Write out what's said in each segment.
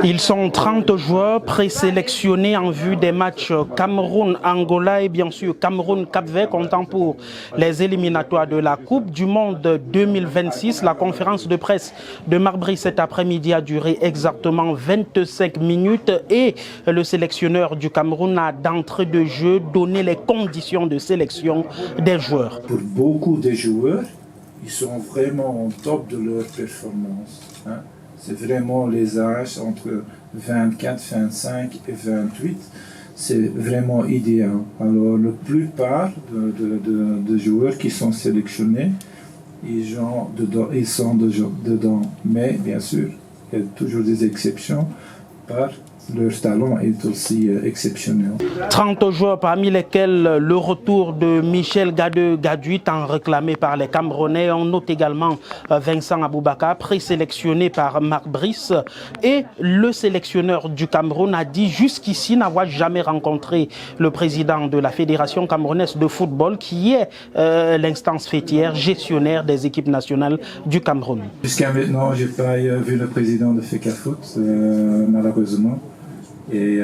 Ils sont 30 joueurs présélectionnés en vue des matchs Cameroun-Angola et bien sûr Cameroun-Cap-Vert comptant pour les éliminatoires de la Coupe du Monde 2026. La conférence de presse de Marc Brice cet après-midi a duré exactement 25 minutes et le sélectionneur du Cameroun a d'entrée de jeu donné les conditions de sélection des joueurs. Pour beaucoup de joueurs, ils sont vraiment au top de leur performance. Hein. C'est vraiment les âges entre 24, 25 et 28. C'est vraiment idéal. Alors, la plupart de joueurs qui sont sélectionnés, ils sont dedans. Mais bien sûr, il y a toujours des exceptions par leur talent est aussi exceptionnel. 30 joueurs parmi lesquels le retour de Michel Gadou, tant réclamé par les Camerounais. On note également Vincent Aboubakar, présélectionné par Marc Brice. Et le sélectionneur du Cameroun a dit jusqu'ici n'avoir jamais rencontré le président de la Fédération camerounaise de football, qui est l'instance fêtière, gestionnaire des équipes nationales du Cameroun. Jusqu'à maintenant, je n'ai pas vu le président de FECAFOOT, malheureusement. Et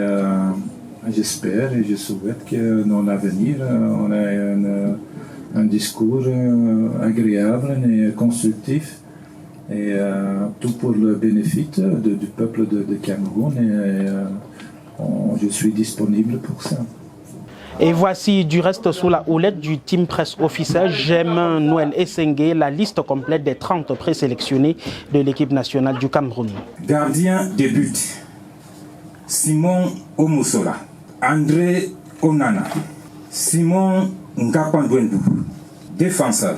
j'espère et je souhaite que dans l'avenir, on ait un discours agréable et constructif, et tout pour le bénéfice du peuple de Cameroun. Et je suis disponible pour ça. Et voici du reste sous la houlette du team presse officiel Germain Noël Essengue, la liste complète des 30 présélectionnés de l'équipe nationale du Cameroun. Gardien de but, Simon Omusola, André Onana, Simon Ngapandwendu. Défenseur,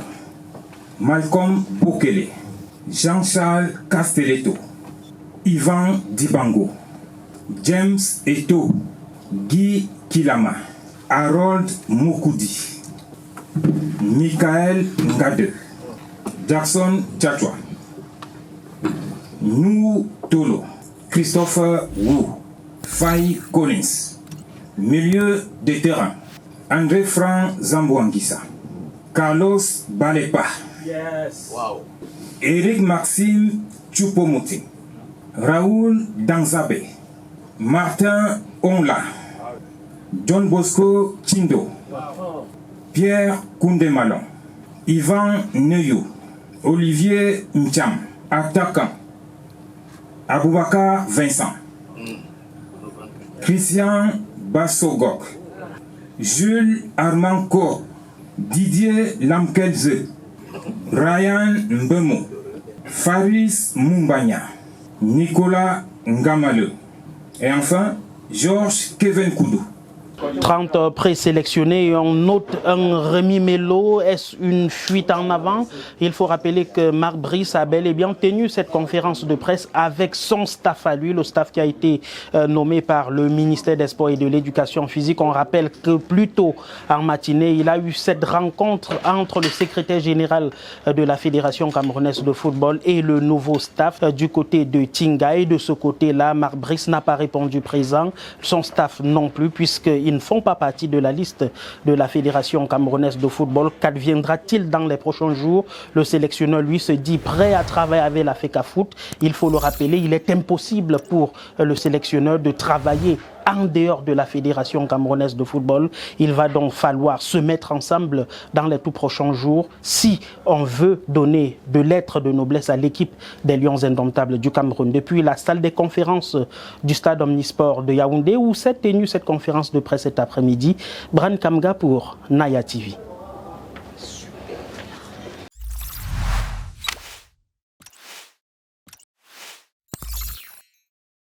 Malcolm Bokele, Jean-Charles Castelletto, Ivan Dibango, James Eto, Guy Kilama, Harold Moukoudi, Michael Ngade, Jackson Tchatchoua, Nou Tolo, Christopher Wu, Faye Collins. Milieu de terrain, André Frank Zambouanguissa, Carlos Balepa, Eric Maxime Choupo-Moting, Raoul Danzabe, Martin Onla, John Bosco Chindo, Pierre Koundemalon, Ivan Neyo, Olivier Mcham, attaquant, Aboubakar Vincent, Christian Bassogok, Jules Armand Kor, Didier Lamkelze, Ryan Mbemo, Faris Mumbanya, Nicolas Ngamale et enfin Georges Kevin Koudou. 30 présélectionnés, on note un Rémi Melo. Est-ce une fuite en avant? Il faut rappeler que Marc Brice a bel et bien tenu cette conférence de presse avec son staff à lui, le staff qui a été nommé par le ministère des Sports et de l'Éducation physique. On rappelle que plus tôt en matinée, il a eu cette rencontre entre le secrétaire général de la Fédération camerounaise de football et le nouveau staff du côté de Tinga. Et de ce côté-là, Marc Brice n'a pas répondu présent, son staff non plus, puisqu'ils ne font pas partie de la liste de la Fédération camerounaise de football. Qu'adviendra-t-il dans les prochains jours? Le sélectionneur, lui, se dit prêt à travailler avec la FECAFOOT. Il faut le rappeler, il est impossible pour le sélectionneur de travailler en dehors de la Fédération camerounaise de football. Il va donc falloir se mettre ensemble dans les tout prochains jours si on veut donner de lettres de noblesse à l'équipe des Lions indomptables du Cameroun. Depuis la salle des conférences du stade Omnisport de Yaoundé, où s'est tenue cette conférence de presse cet après-midi, Bran Kamga pour Naya TV.